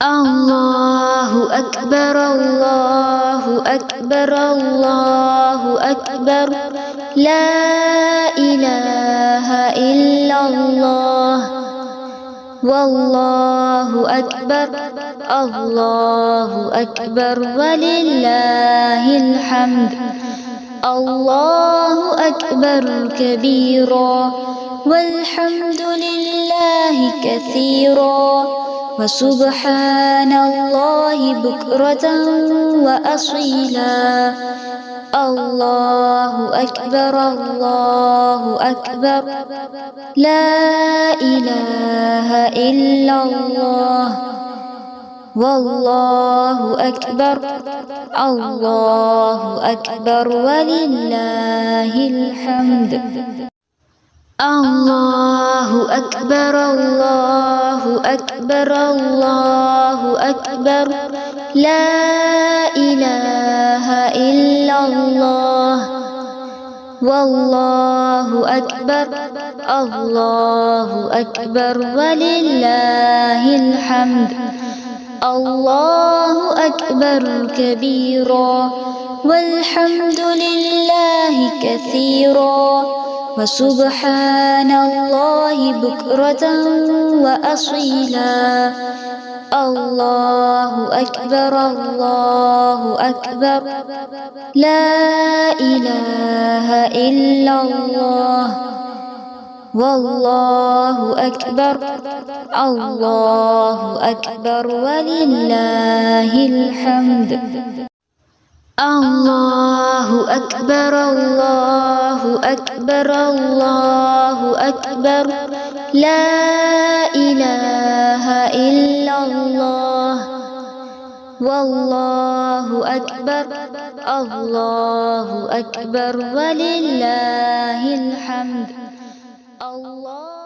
الله أكبر الله أكبر الله أكبر لا إله إلا الله والله أكبر الله أكبر ولله الحمد الله أكبر كبيرا والحمد لله كثيرا وسبحان الله بكرة وأصيلا الله أكبر الله أكبر لا إله إلا الله والله أكبر الله أكبر ولله الحمد الله أكبر الله أكبر الله أكبر لا إله إلا الله والله أكبر الله أكبر ولله الحمد الله أكبر كبيرا والحمد لله كثيرا وسبحان الله بكرة وأصيلا الله أكبر الله أكبر لا إله إلا الله والله أكبر الله أكبر ولله الحمد الله أكبر الله أكبر الله أكبر لا إله إلا الله والله أكبر الله أكبر ولله الحمد الله